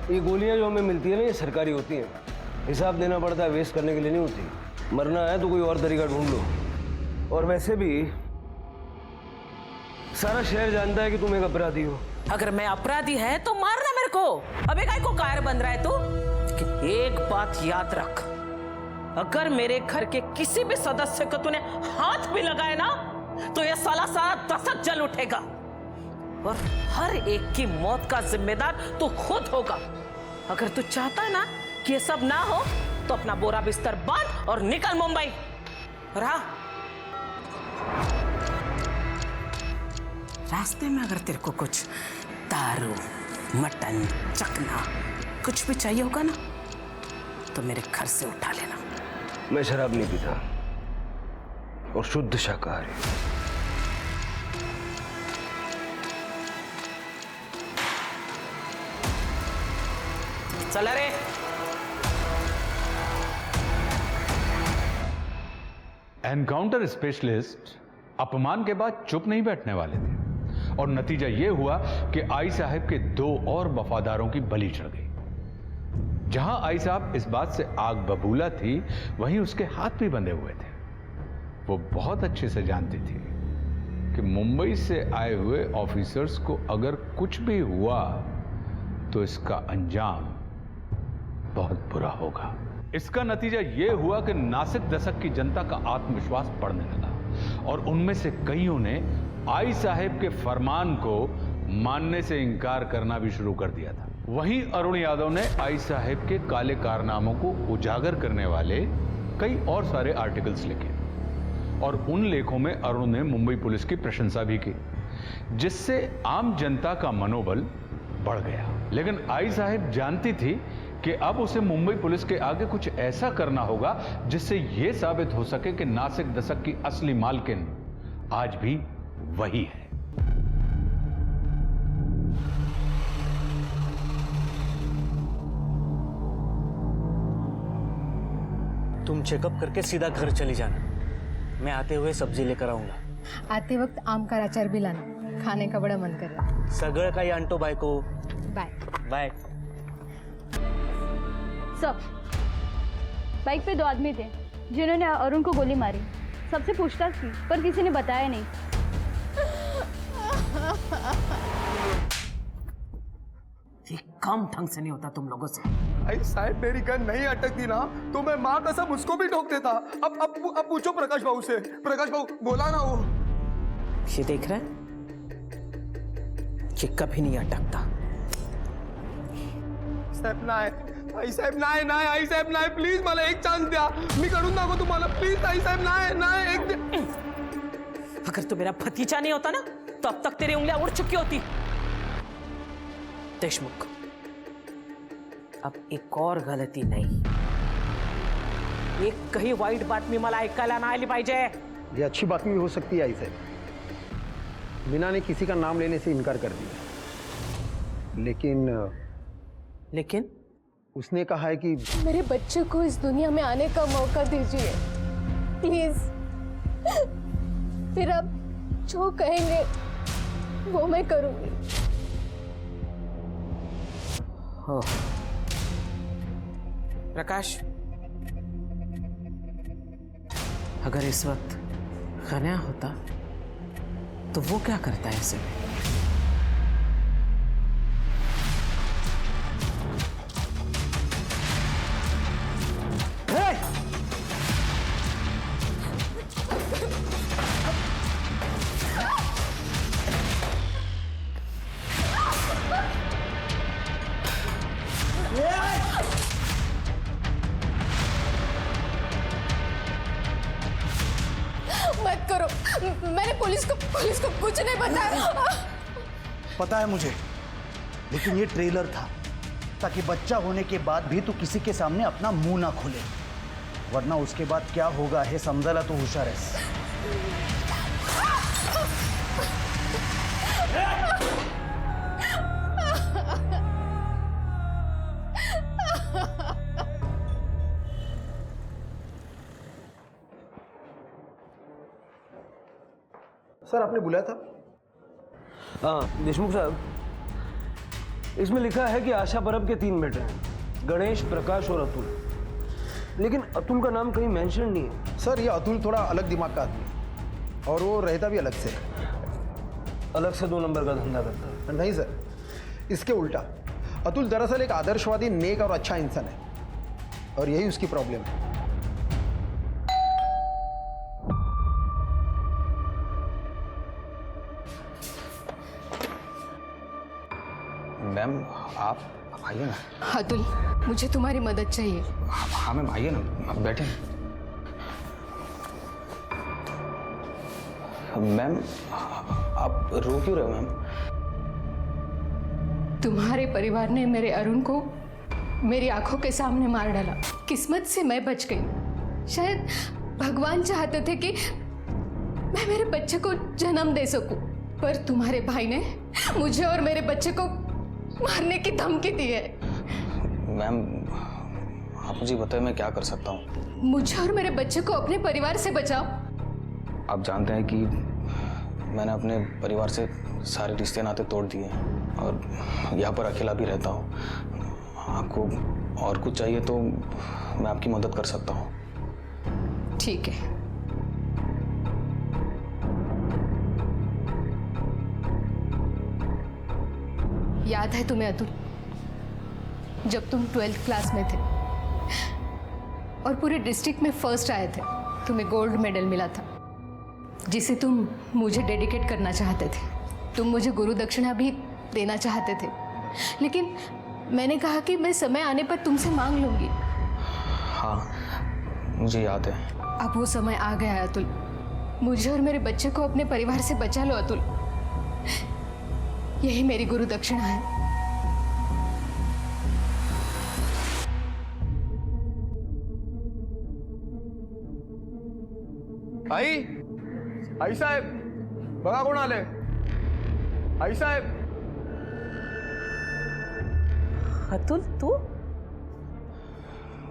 ये गोलियां जो हमें मिलती है ना, ये सरकारी होती हैं। हिसाब देना पड़ता है, वेस्ट करने के लिए नहीं होती। मरना है तो कोई और तरीका ढूंढ लो। और वैसे भी सारा शहर जानता है कि तुम एक अपराधी हो। अगर मैं अपराधी है तो मारना मेरे को। अबे काय को कायर बन रहा है तू? कि एक बात याद रख, अगर मेरे घर के किसी भी सदस्य को तूने हाथ भी लगाया ना, तो ये साला सारा दशक जल उठेगा और हर एक की मौत का जिम्मेदार तू खुद होगा। अगर तू चाहता ना कि ये सब ना हो तो अपना बोरा बिस्तर बांध और निकल मुंबई। और हाँ, रास्ते में अगर तेरे को कुछ दारू, मटन, चखना कुछ भी चाहिए होगा ना, तो मेरे घर से उठा लेना। मैं शराब नहीं पीता और शुद्ध शाकाहारी। चल रे। एनकाउंटर स्पेशलिस्ट अपमान के बाद चुप नहीं बैठने वाले थे और नतीजा यह हुआ कि आई साहब के 2 और वफादारों की बलि चढ़ गई। जहां आई साहब इस बात से आग बबूला थी, वहीं उसके हाथ भी बंधे हुए थे। वो बहुत अच्छे से जानती थी कि मुंबई से आए हुए ऑफिसर्स को अगर कुछ भी हुआ तो इसका अंजाम बहुत बुरा होगा। इसका नतीजा यह हुआ कि नासिक दशक की जनता का आत्मविश्वास बढ़ने लगा और उनमें से कईयों ने आई साहब के फरमान को मानने से इनकार करना भी शुरू कर दिया था। वहीं अरुण यादव ने आई साहब के काले कारनामों को उजागर करने वाले कई और सारे आर्टिकल्स लिखे और उन लेखों में अरुण ने मुंबई पुलिस की प्रशंसा भी की, जिससे आम जनता का मनोबल बढ़ गया। लेकिन आई साहब जानती थी कि अब उसे मुंबई पुलिस के आगे कुछ ऐसा करना होगा जिससे यह साबित हो सके कि नासिक दशक की असली मालकिन आज भी वही है। तुम चेकअप करके सीधा घर चली जाना, मैं आते हुए सब्जी लेकर आऊंगा। आते वक्त आम का अचार भी लाना, खाने का बड़ा मन कर रहा है। सगळं काही आणतो बायको। Bye bye. सब बाइक पे 2 आदमी थे जिन्होंने अरुण को गोली मारी। सबसे पूछताछ की पर किसी ने बताया नहीं। ये काम ढंग से नहीं होता तुम लोगों से। आई साहब मेरी गन नहीं अटकती ना तो मैं माँ कसम उसको भी ठोक देता। अब पूछो प्रकाश बाबू से। प्रकाश बाबू बोला ना वो। ये देख रहे हैं, ये कभी नहीं अटकता। साहेब नाही, आई साहेब नाही, आई साहेब नाही, प्लीज मला एक चान्स द्या, मी करून दाखवतो तुम्हाला, प्लीज आई साहेब नाही एक। अगर तू मेरा भतीजा नहीं होता ना तो अब तक तेरी उंगलियां उड़ चुकी होती। देशमुख, अब एक और गलती नहीं, एक कही वाईट बातमी मला ऐकायला नाही आली पाहिजे। ये अच्छी बातमी हो सकती है आई साहब। मीना ने किसी का नाम लेने से इनकार कर दिया, लेकिन उसने कहा है कि मेरे बच्चे को इस दुनिया में आने का मौका दीजिए प्लीज। फिर आप जो कहेंगे वो मैं करूंगी। हो प्रकाश, अगर इस वक्त खन्या होता तो वो क्या करता है ऐसे में? मत करो, मैंने पुलिस को कुछ नहीं बताया। पता है मुझे, लेकिन ये ट्रेलर था ताकि बच्चा होने के बाद भी तू किसी के सामने अपना मुंह ना खोले, वरना उसके बाद क्या होगा हे समजायला तू हुशार आहेस। सर आपने बुलाया था? हाँ देशमुख साहब, इसमें लिखा है कि आशा परब के 3 बेटे हैं, गणेश, प्रकाश और अतुल। लेकिन अतुल का नाम कहीं मेंशन नहीं है। सर ये अतुल थोड़ा अलग दिमाग का आदमी है और वो रहता भी अलग से है। अलग से 2 नंबर का धंधा करता है। नहीं सर, इसके उल्टा। अतुल दरअसल एक आदर्शवादी, नेक और अच्छा इंसान है और यही उसकी प्रॉब्लम है। मैम आप आइए ना। अतुल, मुझे तुम्हारी मदद चाहिए। हाँ मैम आइए ना, आप बैठे। मैम आप रो क्यों रहे हो मैम? तुम्हारे परिवार ने मेरे अरुण को मेरी आंखों के सामने मार डाला। किस्मत से मैं बच गई। शायद भगवान चाहते थे कि मैं मेरे बच्चे को जन्म दे सकूं, पर तुम्हारे भाई ने मुझे और मेरे बच्चे को मारने की धमकी दी है। मैम आप मुझे बताएं मैं क्या कर सकता हूँ? मुझे और मेरे बच्चे को अपने परिवार से बचाओ। आप जानते हैं कि मैंने अपने परिवार से सारे रिश्ते नाते तोड़ दिए और यहाँ पर अकेला भी रहता हूँ। आपको और कुछ चाहिए तो मैं आपकी मदद कर सकता हूँ। ठीक है। याद है तुम्हें अतुल, जब तुम 12th क्लास में थे और पूरे डिस्ट्रिक्ट में फर्स्ट आए थे, तुम्हें गोल्ड मेडल मिला था जिसे तुम मुझे डेडिकेट करना चाहते थे। तुम मुझे गुरु दक्षिणा भी देना चाहते थे, लेकिन मैंने कहा कि मैं समय आने पर तुमसे मांग लूंगी। हाँ मुझे याद है। अब वो समय आ गया है अतुल। मुझे और मेरे बच्चे को अपने परिवार से बचा लो अतुल। यही मेरी गुरु दक्षिणा है। आई साहेब, बघा कोण आले? आई साहेब। अतुल तू?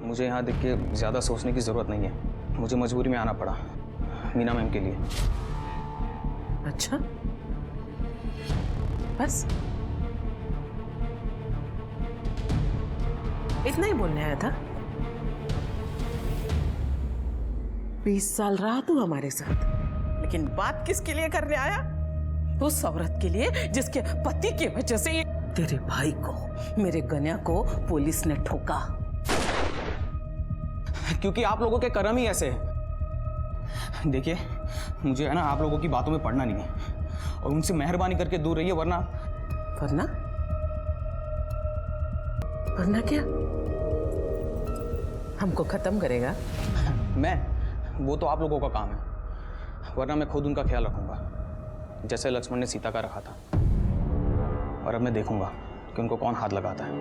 मुझे यहाँ देख के ज़्यादा सोचने की ज़रूरत नहीं है। मुझे मजबूरी में आना पड़ा मीना मैम के लिए। अच्छा बस इतना ही बोलने आया था? 20 साल रहा तू हमारे साथ, लेकिन बात किसके लिए करने आया? उस औरत के लिए जिसके पति की वजह से ये तेरे भाई को, मेरे गन्या को पुलिस ने ठोका। क्योंकि आप लोगों के कर्म ही ऐसे हैं। देखिए मुझे है ना आप लोगों की बातों में पड़ना नहीं है और उनसे मेहरबानी करके दूर रहिए, वरना वरना क्या हमको खत्म करेगा? वो तो आप लोगों का काम है, वरना मैं खुद उनका ख्याल रखूंगा जैसे लक्ष्मण ने सीता का रखा था। और अब मैं देखूंगा कि उनको कौन हाथ लगाता है।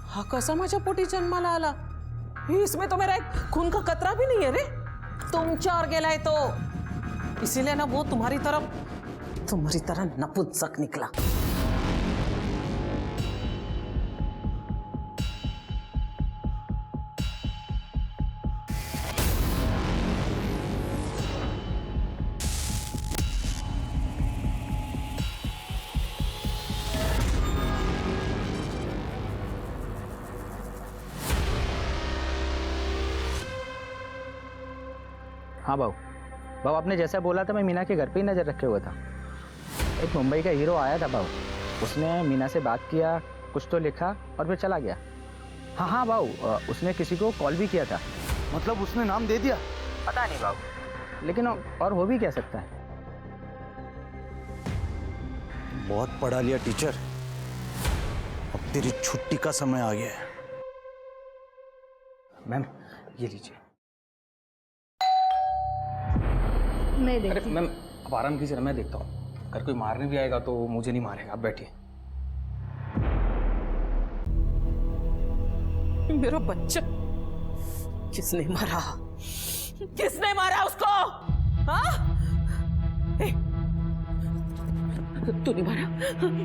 हा कसा माझ्या पोटी जन्माला आला? इसमें तो मेरा एक खून का कतरा भी नहीं है रे। तुमच्यावर गेलाय तो, इसीलिए ना वो तुम्हारी तरह नपुंसक निकला। हाँ बाबू, आपने जैसा बोला था मैं मीना के घर पे ही नज़र रखे हुआ था। एक मुंबई का हीरो आया था बाबू, उसने मीना से बात किया, कुछ तो लिखा और फिर चला गया। हाँ बाबू, उसने किसी को कॉल भी किया था। मतलब उसने नाम दे दिया? पता नहीं बाबू, लेकिन और हो भी क्या सकता है। बहुत पढ़ा लिया टीचर, अब तेरी छुट्टी का समय आ गया है। मैम ये लीजिए। मैं अरे देखती हूँ। मैम आप आराम कीजिए, मैं देखता हूँ। अगर कोई मारने भी आएगा तो मुझे नहीं मारेगा। आप बैठिए। मेरा बच्चा किसने मारा? किसने मारा उसको? हाँ? तूने मारा?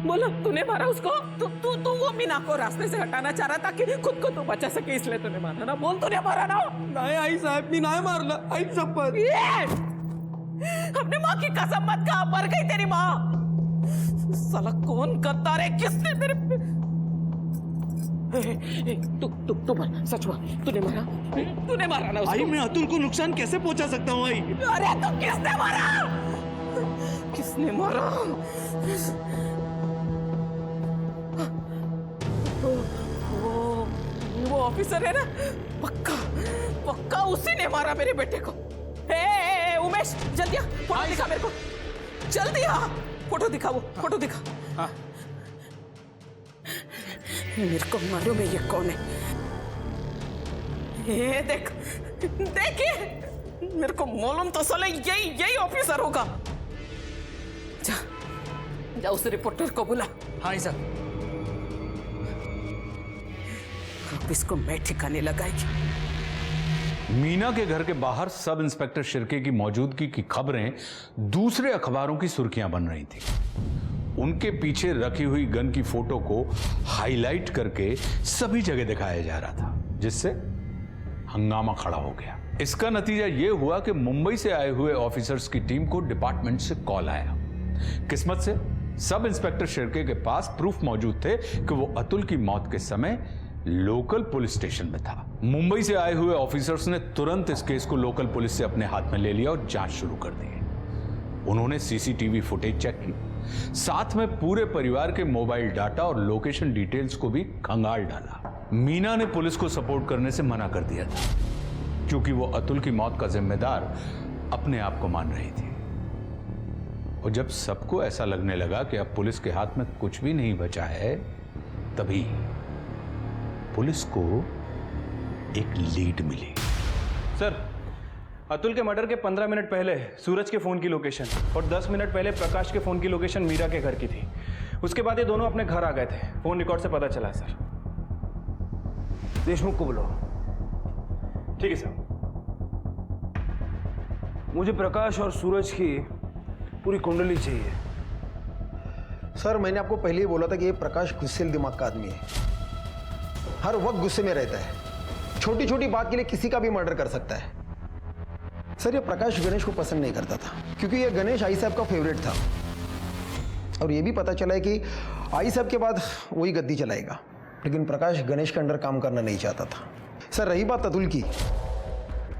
बोलो, तूने मारा उसको? तू वो मीना को रास्ते से हटाना चाह रहा था कि खुद को तू बचा सके, इसलिए तूने मारा ना? बोल, तूने मारा ना? नाही आई साहेब, मी नाही मारलं। आई शपथ। अपने माँ की कसम मत खा, मर गई तेरी माँ। साला कौन करता रे, किसने मेरे तू मर, सच बोल, तूने मारा ना उसको? आई मैं अतुल को नुकसान कैसे पहुंचा सकता हूँ आई? अरे तो किसने मारा? वो ऑफिसर है ना, पक्का उसी ने मारा मेरे बेटे को। ए, उमेश जल्दी आ, फोटो दिखा मेरे को, जल्दी आ, फोटो दिखा, वो फोटो दिखा। हाँ। मेरे को मालूम है ये कौन है। ये देखिए, मेरे को मालूम तो साले यही ऑफिसर होगा। जा उस रिपोर्टर को बुला। हाँ सर। अब इसको मैं ठिकाने लगाएगी। मीना के घर के बाहर सब इंस्पेक्टर शिर्के की मौजूदगी की खबरें दूसरे अखबारों की सुर्खियां बन रही थी। उनके पीछे रखी हुई गन की फोटो को हाईलाइट करके सभी जगह दिखाया जा रहा था, जिससे हंगामा खड़ा हो गया। इसका नतीजा यह हुआ कि मुंबई से आए हुए ऑफिसर्स की टीम को डिपार्टमेंट से कॉल आया। किस्मत से सब इंस्पेक्टर शिर्के के पास प्रूफ मौजूद थे कि वो अतुल की मौत के समय लोकल पुलिस स्टेशन में था। मुंबई से आए हुए ऑफिसर्स ने तुरंत इस केस को लोकल पुलिस से अपने हाथ में ले लिया और जांच शुरू कर दी। उन्होंने सीसीटीवी फुटेज चेक की, साथ में पूरे परिवार के मोबाइल डाटा और लोकेशन डिटेल्स को भी खंगाल डाला। मीना ने पुलिस को सपोर्ट करने से मना कर दिया था, क्योंकि वो अतुल की मौत का जिम्मेदार अपने आप को मान रही थी। और जब सबको ऐसा लगने लगा कि अब पुलिस के हाथ में कुछ भी नहीं बचा है, तभी पुलिस को एक लीड मिली। सर, अतुल के मर्डर के 15 मिनट पहले सूरज के फोन की लोकेशन और 10 मिनट पहले प्रकाश के फोन की लोकेशन मीरा के घर की थी। उसके बाद ये दोनों अपने घर आ गए थे। फोन रिकॉर्ड से पता चला सर। देशमुख को बुलाओ। ठीक है सर। मुझे प्रकाश और सूरज की पूरी कुंडली चाहिए। सर, मैंने आपको पहले ही बोला था कि ये प्रकाश गुस्सेल दिमाग का आदमी है, हर वक्त गुस्से में रहता है, छोटी छोटी बात के लिए किसी का भी मर्डर कर सकता है। सर, ये प्रकाश गणेश को पसंद नहीं करता था, क्योंकि ये गणेश आई साहब का फेवरेट था, और ये भी पता चला है कि आई साहब के बाद वही गद्दी चलाएगा। लेकिन प्रकाश गणेश के अंडर काम करना नहीं चाहता था। सर, रही बात अतुल की,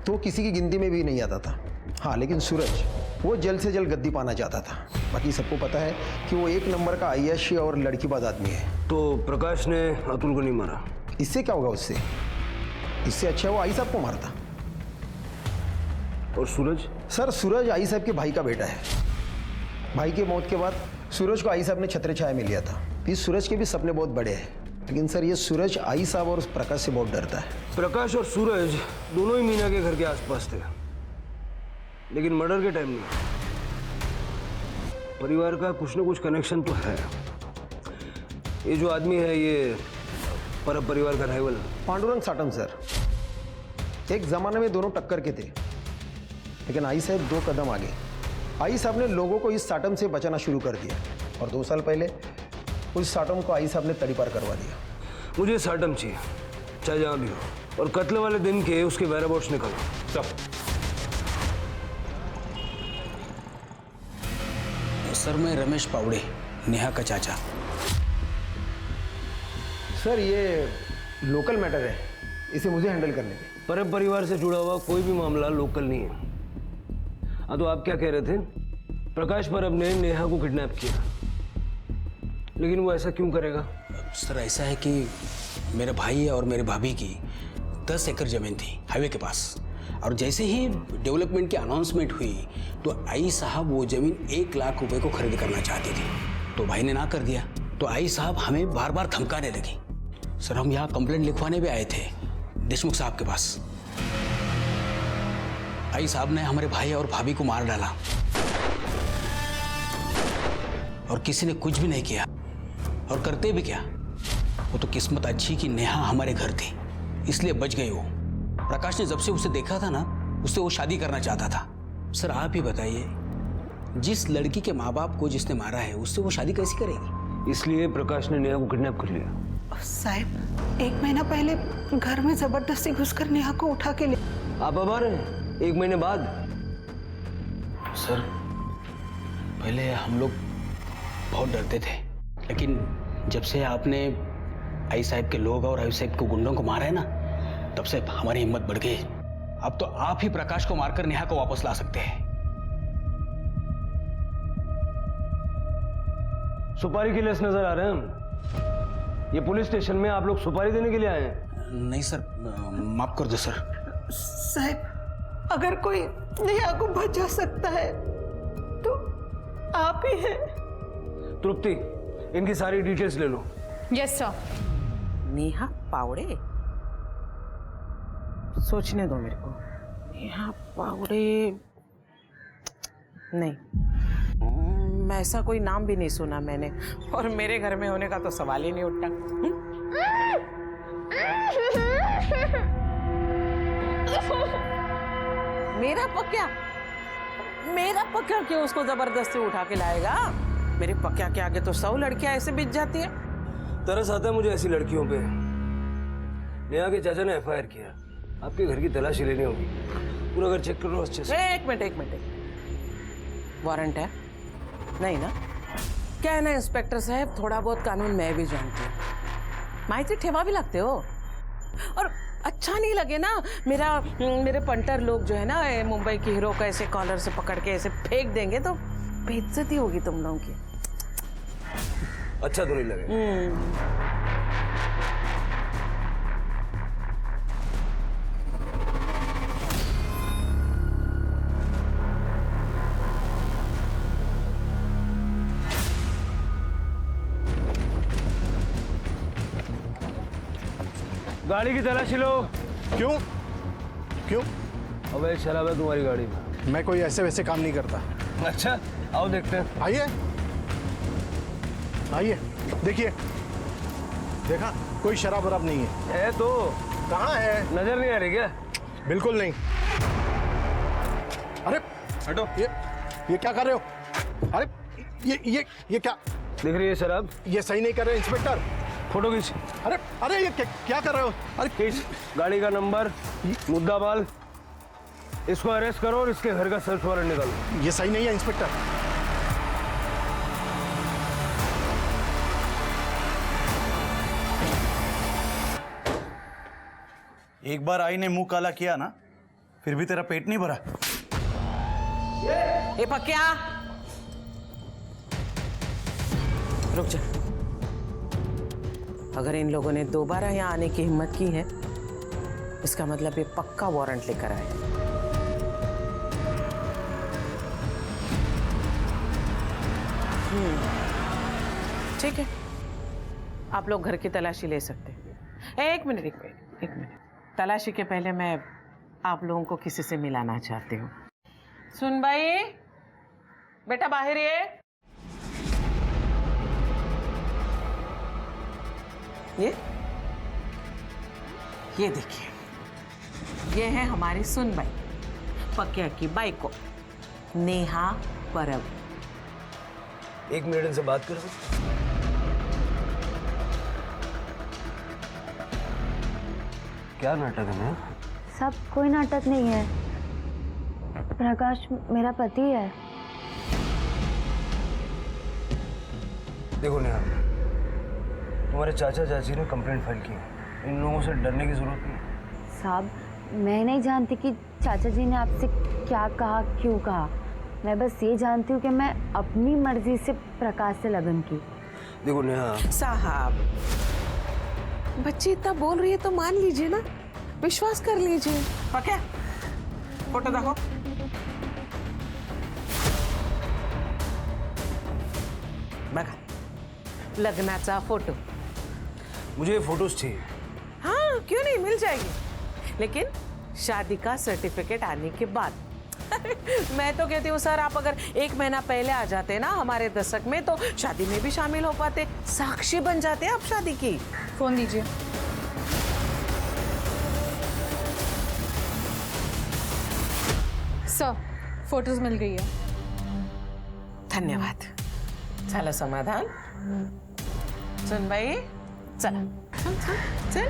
तो किसी की गिनती में भी नहीं आता था। हाँ, लेकिन सूरज वो जल्द से जल्द गद्दी पाना चाहता था। बाकी सबको पता है कि वो एक नंबर का आईएएस और लड़कीबाज आदमी है। तो प्रकाश ने अतुल को नहीं मारा? इससे क्या होगा उससे? इससे अच्छा वो आई साहब को मारता। और सूरज? सर, सूरज आई साहब के भाई का बेटा है। भाई की मौत के बाद सूरज को आई साहब ने छत्र छाया में लिया था। इस सूरज के भी सपने बहुत बड़े हैं, लेकिन सर ये सूरज आई साहब और प्रकाश से बहुत डरता है। प्रकाश और सूरज दोनों ही मीना के घर के आसपास थे, लेकिन मर्डर के टाइम नहीं। परिवार का कुछ न कुछ कनेक्शन तो है। ये जो आदमी है, ये परब परिवार का राइवल पांडुरंग साटम। सर, एक जमाने में दोनों टक्कर के थे, लेकिन आई साहब 2 कदम आगे। आई साहब ने लोगों को इस साटम से बचाना शुरू कर दिया, और 2 साल पहले उस साटम को आई साहब ने तड़ीपार करवा दिया। मुझे साटम चाहिए, चाहे जहां भी हो, और कत्ल वाले दिन के उसके वेयरअबाउट्स निकालो सब। सर, मैं रमेश पावड़े, नेहा का चाचा। सर, ये लोकल मैटर है, इसे मुझे हैंडल करने दें। परब परिवार से जुड़ा हुआ कोई भी मामला लोकल नहीं है। हाँ, तो आप क्या कह रहे थे? प्रकाश परब ने नेहा को किडनैप किया, लेकिन वो ऐसा क्यों करेगा? सर, ऐसा है कि मेरे भाई और मेरे भाभी की 10 एकड़ जमीन थी हाईवे के पास, और जैसे ही डेवलपमेंट की अनाउंसमेंट हुई तो आई साहब वो जमीन 1 लाख रुपए को खरीद करना चाहती थी। तो भाई ने ना कर दिया, तो आई साहब हमें बार बार धमकाने लगी। सर, हम यहाँ कंप्लेंट लिखवाने भी आए थे देशमुख साहब के पास। आई साहब ने हमारे भाई और भाभी को मार डाला, और किसी ने कुछ भी नहीं किया। और करते भी क्या, वो तो किस्मत अच्छी कि नेहा हमारे घर थी, इसलिए बच गई वो। प्रकाश ने जब से उसे देखा था ना, उससे वो शादी करना चाहता था। सर, आप ही बताइए, जिस लड़की के माँ बाप को जिसने मारा है, उससे वो शादी कैसे करेगी? इसलिए प्रकाश ने नेहा को किडनैप कर लिया। साहब, 1 महीना पहले घर में जबरदस्ती घुसकर नेहा को उठा के ले। आप अब आ रहे हैं 1 महीने बाद? सर, पहले हम लोग बहुत डरते थे, लेकिन जब से आपने आई साहब के लोग और आई साहब के गुंडों को मारा है ना, तब से हमारी हिम्मत बढ़ गई। अब तो आप ही प्रकाश को मारकर नेहा को वापस ला सकते हैं। सुपारी के लेस नजर आ रहे हैं हम। ये पुलिस स्टेशन में आप लोग सुपारी देने के लिए आए हैं? नहीं सर, माफ कर दो सर। साहब, अगर कोई नेहा को बचा सकता है तो आप ही हैं। तृप्ति, इनकी सारी डिटेल्स ले लो। Yes sir. नेहा पावड़े, सोचने दो मेरे को। नेहा पावड़े नहीं, मैं ऐसा कोई नाम भी नहीं सुना मैंने, और मेरे घर में होने का तो सवाल ही नहीं उठता। मेरा पक्या क्यों उसको जबरदस्ती उठा के लाएगा? मेरे पक्या के आगे तो 100 लड़कियां ऐसे बिछ जाती है। तरस आता है मुझे ऐसी लड़कियों पे। नेहा के चाचा ने FIR किया, आपके घर की तलाशी लेनी होगी। पूरा घर चेक करो अच्छे से। एक मिनट, वारंट है? नहीं ना? क्या है ना इंस्पेक्टर साहब, थोड़ा बहुत कानून मैं भी जानती हूँ। माहिती ठेवा भी लगते हो, और अच्छा नहीं लगे ना मेरे पंटर लोग जो है ना मुंबई की हीरो को ऐसे कॉलर से पकड़ के ऐसे फेंक देंगे तो बेइज्जती होगी तुम लोगों की। अच्छा तो नहीं लगे। गाड़ी की तलाशी लो। क्यों? क्यों? अबे शराब है तुम्हारी गाड़ी में। मैं कोई ऐसे वैसे काम नहीं करता। अच्छा, आओ देखते हैं। आइए आइए, देखिए, देखा, कोई शराब वराब नहीं है। तो कहाँ है? नजर नहीं आ रही क्या? बिल्कुल नहीं। अरे हटो, ये क्या कर रहे हो? अरे ये क्या दिख रही है शराब? ये सही नहीं कर रहे इंस्पेक्टर। फोटो खींच। अरे ये क्या कर रहे हो? अरे खींच गाड़ी का नंबर, मुद्दा माल, इसको अरेस्ट करो और इसके घर का सर्च वारंट निकालो। ये सही नहीं है इंस्पेक्टर। एक बार आई ने मुंह काला किया ना, फिर भी तेरा पेट नहीं भरा। ए पक्या, रुक जा। अगर इन लोगों ने दोबारा यहाँ आने की हिम्मत की है, इसका मतलब ये पक्का वारंट लेकर आए। ठीक है, आप लोग घर की तलाशी ले सकते हैं। एक मिनट। तलाशी के पहले मैं आप लोगों को किसी से मिलाना चाहती हूँ। सुन भाई, बेटा बाहर ये देखिए, ये है हमारी सुनबाई, पक्या की बाई को, नेहा परब। एक मिनट इनसे बात कर सकते? क्या नाटक है? सब कोई नाटक नहीं है। प्रकाश मेरा पति है। देखो नेहा, तुम्हारे चाचा चाची ने कंप्लेंट फाइल की है। इन लोगों से डरने की जरूरत नहीं। साहब, मैं नहीं जानती कि चाचा जी ने आपसे क्या कहा, क्यों कहा। मैं बस ये जानती हूँ कि मैं अपनी मर्जी से प्रकाश से लगन की। देखो नेहा साहब, बच्ची इतना बोल रही है तो मान लीजिए ना, विश्वास कर लीजिए। पक्या, फोटो देखो। बघा, लग्नाचा फोटो। मुझे ये फोटोज चाहिए। हाँ, क्यों नहीं, मिल जाएगी, लेकिन शादी का सर्टिफिकेट आने के बाद। मैं तो कहती हूँ सर, आप अगर 1 महीना पहले आ जाते ना हमारे दशक में, तो शादी में भी शामिल हो पाते, साक्षी बन जाते आप शादी की। फोन दीजिए। सर, फोटोज मिल गई है। धन्यवाद। झालं समाधान? सुन बाई, चला चल।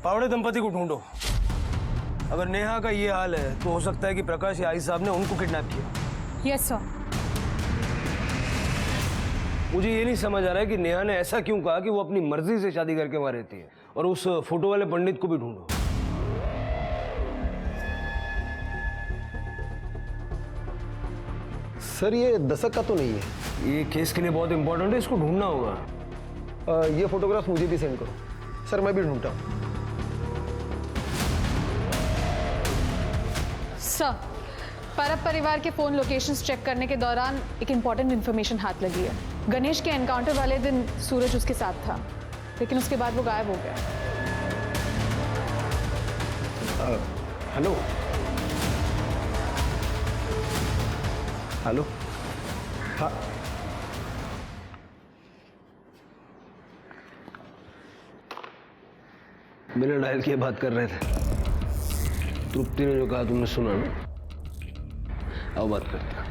पावड़े दंपति को ढूंढो। अगर नेहा का ये हाल है तो हो सकता है कि प्रकाश या आई साहब ने उनको किडनैप किया। Yes sir. मुझे ये नहीं समझ आ रहा है कि नेहा ने ऐसा क्यों कहा कि वो अपनी मर्जी से शादी करके वहां रहती है। और उस फोटो वाले पंडित को भी ढूंढो। सर ये दशक का तो नहीं है। ये केस के लिए बहुत इंपॉर्टेंट है, इसको ढूंढना होगा। ये फोटोग्राफ मुझे भी सेंड करो। सर मैं भी ढूंढता हूँ। सर, परब परिवार के फोन लोकेशंस चेक करने के दौरान एक इंपॉर्टेंट इन्फॉर्मेशन हाथ लगी है। गणेश के एनकाउंटर वाले दिन सूरज उसके साथ था, लेकिन उसके बाद वो गायब हो गया। Hello hello. हाँ बिना डायल किए बात कर रहे थे। तृप्ति ने जो कहा तुमने सुना ना? आओ बात करते हैं।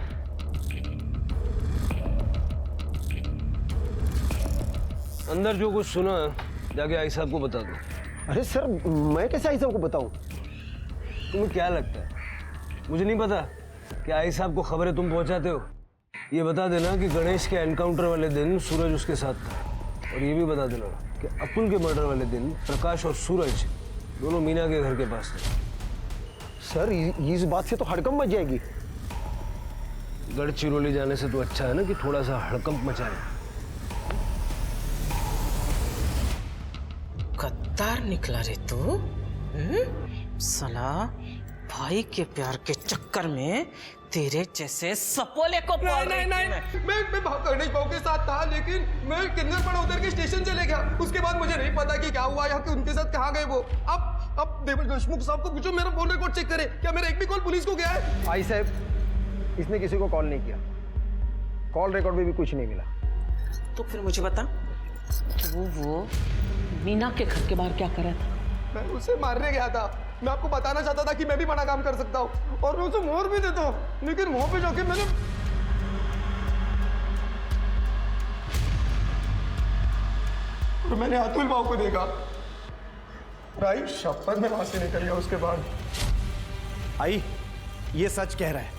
अंदर जो कुछ सुना जाके आई साहब को बता दो। अरे सर मैं कैसे आई साहब को बताऊं? तुम्हें क्या लगता है मुझे नहीं पता कि आई साहब को खबरें तुम पहुंचाते हो? ये बता देना कि गणेश के एनकाउंटर वाले दिन सूरज उसके साथ था। और ये भी बता देना कि अतुल के मर्डर वाले दिन प्रकाश और सूरज दोनों मीना के घर के पास थे। सर इस बात से तो हड़कंप मच जाएगी। गढ़चिरौली जाने से तो अच्छा है ना कि थोड़ा सा हड़कंप मचाए। गद्दार निकला रे तू। साला भाई के प्यार के चक्कर में तेरे जैसे सपोले को पाल रही थी मैं गणेश भाव के साथ था, लेकिन मैं किन्नरपड़ा उतर के स्टेशन चले गया। उसके बाद मुझे नहीं पता कि क्या हुआ या कि उनके साथ कहाँ गए वो। अब देशमुख साहब को पूछो, मेरा फोन रिकॉर्ड चेक करे, क्या मेरा एक भी कॉल पुलिस को गया है? आई साहब इसने किसी को कॉल नहीं किया। कॉल रिकॉर्ड में भी कुछ नहीं मिला। तो फिर मुझे बता, वो मीना के घर के बाहर क्या कर रहा था? मैं उसे मारने गया था। मैं आपको बताना चाहता था कि मैं भी बड़ा काम कर सकता हूँ और मैं उसे मोहर भी देता हूँ, लेकिन वहां पे जाके मैंने अतुल भाव को देखा। भाई शपथ में वहां से निकल गया उसके बाद। आई ये सच कह रहा है।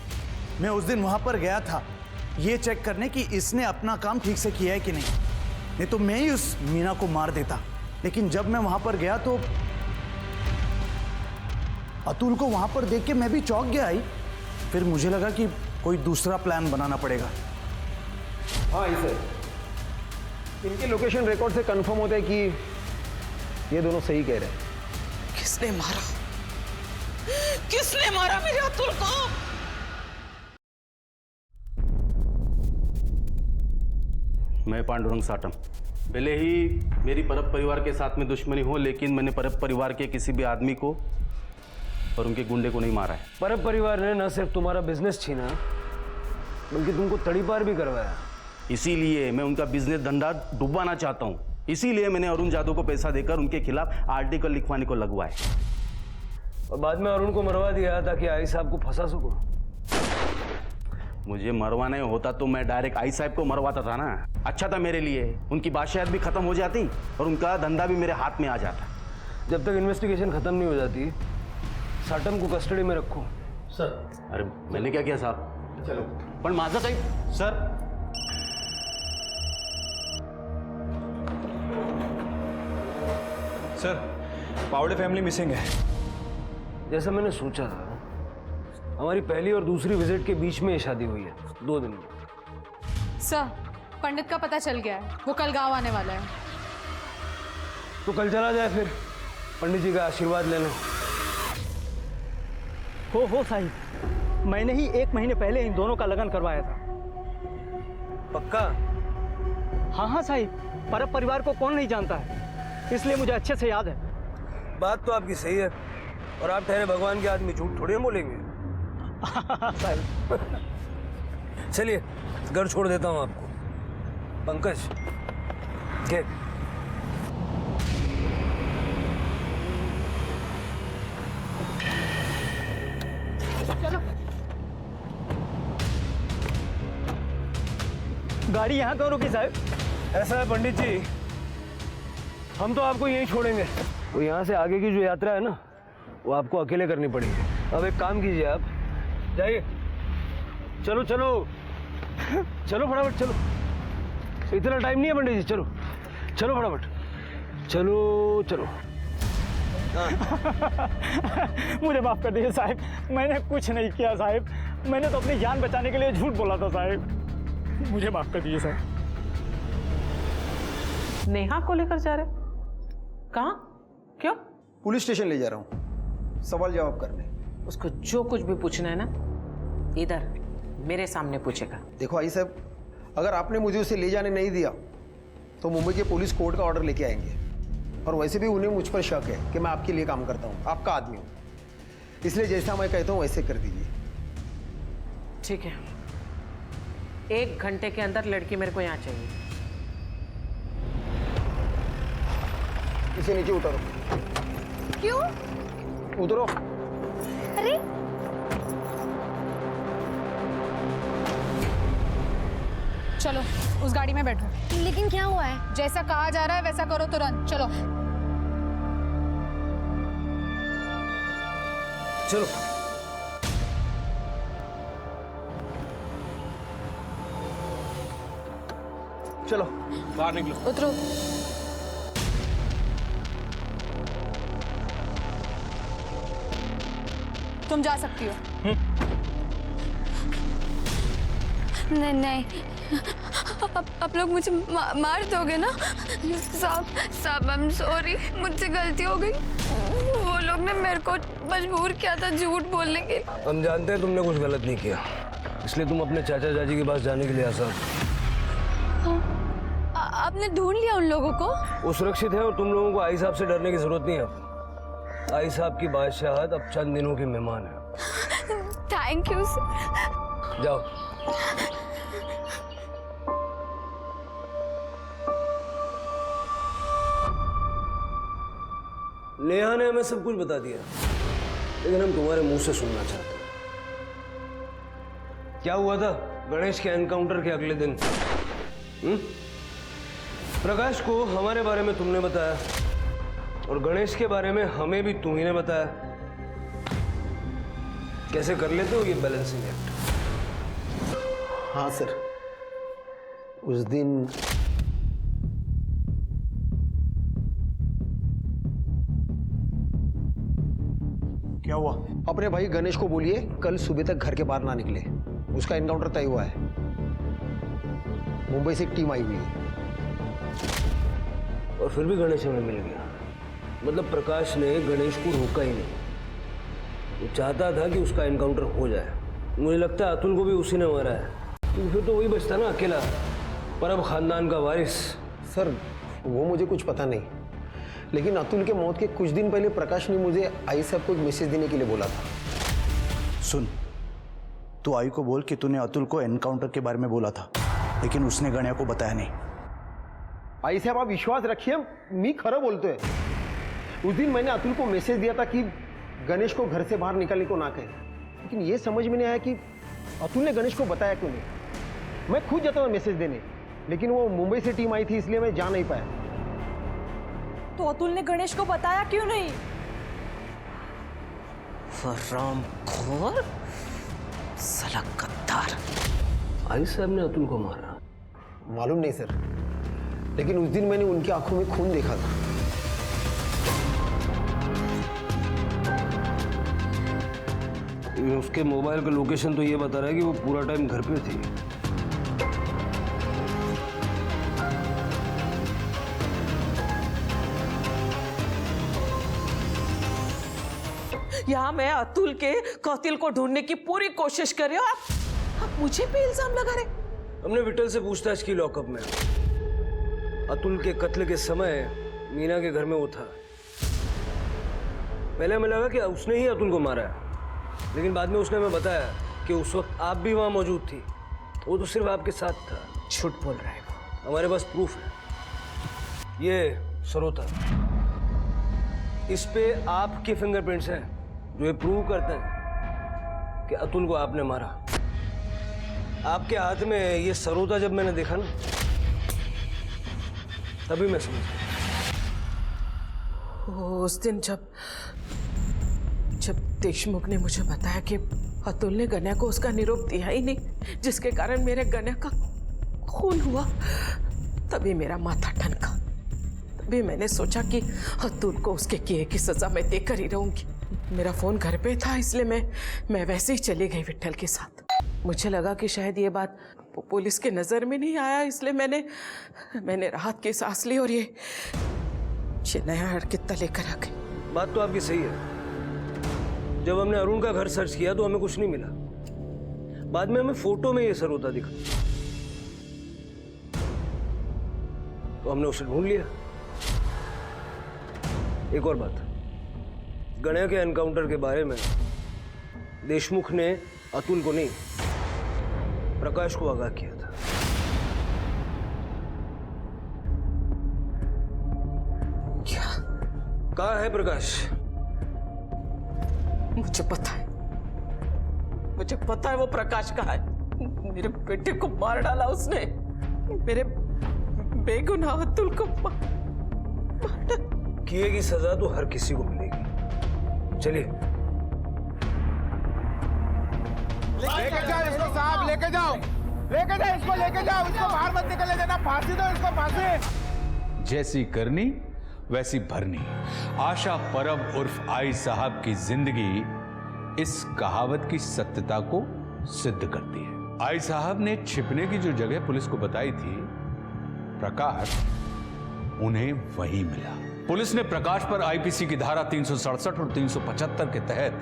मैं उस दिन वहां पर गया था ये चेक करने कि इसने अपना काम ठीक से किया है कि नहीं तो मैं ही उस मीना को मार देता। लेकिन जब मैं वहां पर गया तो अतुल को वहां पर देख के मैं भी चौंक गया। आई फिर मुझे लगा कि कोई दूसरा प्लान बनाना पड़ेगा। हाँ सर, इनके लोकेशन रिकॉर्ड से कंफर्म होता है कि ये दोनों सही कह रहे हैं। किसने मारा? किसने मारा मेरे अतुल को? मैं पांडुरंग साटम। भले ही मेरी परब परिवार के साथ में दुश्मनी हो, लेकिन मैंने परब परिवार के किसी भी आदमी को और उनके गुंडे को नहीं मारा है। परब परिवार ने न सिर्फ तुम्हारा बिजनेस छीना बल्कि तुमको तड़ीपार भी करवाया। इसीलिए मैं उनका बिजनेस धंधा डुबाना चाहता हूँ। इसीलिए मैंने अरुण जादव को पैसा देकर उनके खिलाफ आर्टिकल लिखवाने को लगवाया और बाद में अरुण को मरवा दिया ताकि आई साहब को फंसा सको। मुझे मरवाना होता तो मैं डायरेक्ट आई साहब को मरवाता था ना। अच्छा था मेरे लिए, उनकी बादशाहत भी खत्म हो जाती और उनका धंधा भी मेरे हाथ में आ जाता। जब तक इन्वेस्टिगेशन खत्म नहीं हो जाती साटम को कस्टडी में रखो। सर अरे मैंने क्या किया साहब? चलो पण माझं काही सर सर पावड़े फैमिली मिसिंग है। जैसा मैंने सोचा था, हमारी पहली और दूसरी विजिट के बीच में ये शादी हुई है, 2 दिन में। सर, पंडित का पता चल गया है, वो कल गांव आने वाला है। तो कल चला जाए फिर पंडित जी का आशीर्वाद लेने। हो साहिब, मैंने ही 1 महीने पहले इन दोनों का लगन करवाया था। पक्का? हाँ साहिब, परब परिवार को कौन नहीं जानता है, इसलिए मुझे अच्छे से याद है। बात तो आपकी सही है और आप ठहरे भगवान के आदमी, झूठ थोड़ी बोलेंगे। चलिए घर छोड़ देता हूँ आपको। पंकज के चलो गाड़ी यहाँ क्यों रुकी साहब? ऐसा है पंडित जी, हम तो आपको यहीं छोड़ेंगे। तो यहाँ से आगे की जो यात्रा है ना, वो आपको अकेले करनी पड़ेगी। अब एक काम कीजिए, आप जाइए। चलो चलो चलो फटाफट चलो, इतना टाइम नहीं है पंडित जी। चलो चलो फटाफट, चलो चलो। मुझे माफ कर दीजिए साहब, मैंने कुछ नहीं किया साहब, मैंने तो अपनी जान बचाने के लिए झूठ बोला था साहब, मुझे माफ कर दीजिए साहब। नेहा को लेकर जा रहे? कहाँ? क्यों? पुलिस स्टेशन ले जा रहा हूँ सवाल जवाब करने। उसको जो कुछ भी पूछना है ना, इधर मेरे सामने पूछेगा। देखो आई साहब, अगर आपने मुझे उसे ले जाने नहीं दिया तो मुंबई के पुलिस कोर्ट का ऑर्डर लेके आएंगे। और वैसे भी उन्हें मुझ पर शक है कि मैं आपके लिए काम करता हूँ, आपका आदमी हूँ, इसलिए जैसा मैं कहता हूँ वैसे कर दीजिए। ठीक है, 1 घंटे के अंदर लड़की मेरे को यहाँ चाहिए। इसे नीचे उतारो। क्यों? उतरो। अरे चलो उस गाड़ी में बैठो। लेकिन क्या हुआ है? जैसा कहा जा रहा है वैसा करो तुरंत। चलो चलो चलो बाहर निकलो। उतरो। तुम जा सकती हो। नहीं नहीं, आप लोग मुझे मार दोगे ना? साहब आई एम सॉरी, मुझसे गलती हो गई। वो लोग ने मेरे को मजबूर किया था झूठ बोलने के। हम जानते हैं तुमने कुछ गलत नहीं किया, इसलिए तुम अपने चाचा चाची के पास जाने के लिए आसाद। आपने ढूंढ लिया उन लोगों को? वो सुरक्षित है और तुम लोगों को आई साहब से डरने की जरूरत नहीं है। आई साहब की बादशाहत अब चंद दिनों के मेहमान है। Thank you sir. जाओ। नेहा ने हमें सब कुछ बता दिया, लेकिन हम तुम्हारे मुंह से सुनना चाहते हैं। क्या हुआ था गणेश के एनकाउंटर के अगले दिन? प्रकाश को हमारे बारे में तुमने बताया और गणेश के बारे में हमें भी तुम ही ने बताया। कैसे कर लेते हो ये बैलेंसिंग एक्ट? हाँ सर, उस दिन क्या हुआ? अपने भाई गणेश को बोलिए कल सुबह तक घर के बाहर ना निकले। उसका एनकाउंटर तय हुआ है। मुंबई से एक टीम आई हुई है। और फिर भी गणेश हमें मिल गया। मतलब प्रकाश ने गणेश को रोका ही नहीं। वो चाहता था कि उसका एनकाउंटर हो जाए। मुझे लगता है अतुल को भी उसी ने मारा है, क्योंकि फिर तो वही बचता ना अकेला, परब खानदान का वारिस। सर वो मुझे कुछ पता नहीं, लेकिन अतुल के मौत के कुछ दिन पहले प्रकाश ने मुझे आई साहब को एक मैसेज देने के लिए बोला था। सुन, तू आई को बोल कि तूने अतुल को एनकाउंटर के बारे में बोला था, लेकिन उसने गणेश को बताया नहीं। आई साहब आप विश्वास रखिए, मी खरा बोलते हैं। उस दिन मैंने अतुल को मैसेज दिया था कि गणेश को घर से बाहर निकलने को ना कहे, लेकिन ये समझ में नहीं आया कि अतुल ने गणेश को बताया क्यों नहीं। मैं खुद जाता हूँ मैसेज देने, लेकिन वो मुंबई से टीम आई थी इसलिए मैं जा नहीं पाया। तो अतुल ने गणेश को बताया क्यों नहीं? हरामखोर, साला गद्दार। आई साहब ने अतुल को मारा? मालूम नहीं सर, लेकिन उस दिन मैंने उनकी आंखों में खून देखा था। उसके मोबाइल का लोकेशन तो ये बता रहा है कि वो पूरा टाइम घर पे थी। यहाँ मैं अतुल के कातिल को ढूंढने की पूरी कोशिश कर रही हूँ, आप मुझे पे इल्जाम लगा रहे। हमने विठल से पूछताछ की लॉकअप में। अतुल के कत्ल के समय मीना के घर में वो था। पहले हमें लगा कि उसने ही अतुल को मारा है, लेकिन बाद में उसने हमें बताया कि उस वक्त आप भी वहां मौजूद थी। वो तो सिर्फ आपके साथ था। झूठ बोल रहा है वो। हमारे पास प्रूफ है। ये सरोता, इस पे आपके फिंगरप्रिंट्स हैं जो ये प्रूव करते हैं कि अतुल को आपने मारा। आपके हाथ में ये सरोता जब मैंने देखा ना, तभी मैं समझ गया। उस दिन जब देशमुख ने मुझे बताया कि अतुल ने गन्या को उसका निरोप दिया ही नहीं, जिसके कारण मेरे गन्या का खून हुआ, तभी मेरा माथा ठनका। तभी मैंने सोचा कि अतुल को उसके किए की सजा मैं देकर ही रहूंगी। मेरा फोन घर पे था, इसलिए मैं वैसे ही चली गई विट्ठल के साथ। मुझे लगा कि शायद ये बात पुलिस के नजर में नहीं आया, इसलिए मैंने राहत की सांस ली और ये नया हरकत लेकर आ गई। बात तो आपकी सही है। जब हमने अरुण का घर सर्च किया तो हमें कुछ नहीं मिला। बाद में हमें फोटो में ये सर होता दिखा, तो हमने उसे ढूंढ लिया। एक और बात, गणेश के एनकाउंटर के बारे में देशमुख ने अतुल को नहीं, प्रकाश को आगाह किया था। क्या? कहाँ है प्रकाश? मुझे पता है वो प्रकाश कहाँ है। मेरे बेटे को मार डाला उसने, मेरे बेगुनाह अतुल को मार डाला। किए की सजा तो हर किसी को मिलेगी। चलिए लेके जाओ इसको साहब, लेके जाओ इसको बाहर मत निकलने देना, फांसी दो इसको, फांसी। जैसी करनी वैसी भरनी। आशा परब उर्फ आई साहब की जिंदगी इस कहावत की सत्यता को सिद्ध करती है। आई साहब ने छिपने की जो जगह पुलिस को बताई थी, प्रकाश उन्हें वही मिला। पुलिस ने प्रकाश पर आईपीसी की धारा 367 और 375 के तहत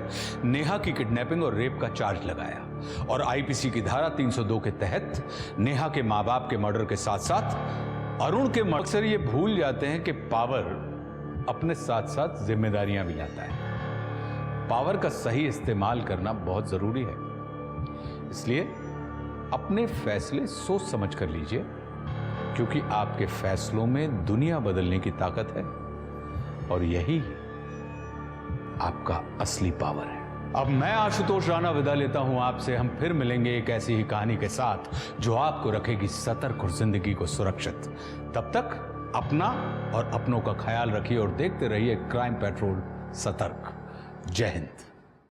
नेहा की किडनैपिंग और रेप का चार्ज लगाया और आईपीसी की धारा 302 के तहत नेहा के मां बाप के मर्डर के साथ साथ अरुण के मर्डर। अक्सर ये भूल जाते हैं कि पावर अपने साथ साथ जिम्मेदारियां भी लाता है। पावर का सही इस्तेमाल करना बहुत जरूरी है, इसलिए अपने फैसले सोच समझ कर लीजिए, क्योंकि आपके फैसलों में दुनिया बदलने की ताकत है और यही आपका असली पावर है। अब मैं आशुतोष राणा विदा लेता हूं आपसे। हम फिर मिलेंगे एक ऐसी ही कहानी के साथ जो आपको रखेगी सतर्क और जिंदगी को सुरक्षित। तब तक अपना और अपनों का ख्याल रखिए और देखते रहिए क्राइम पेट्रोल सतर्क। जय हिंद।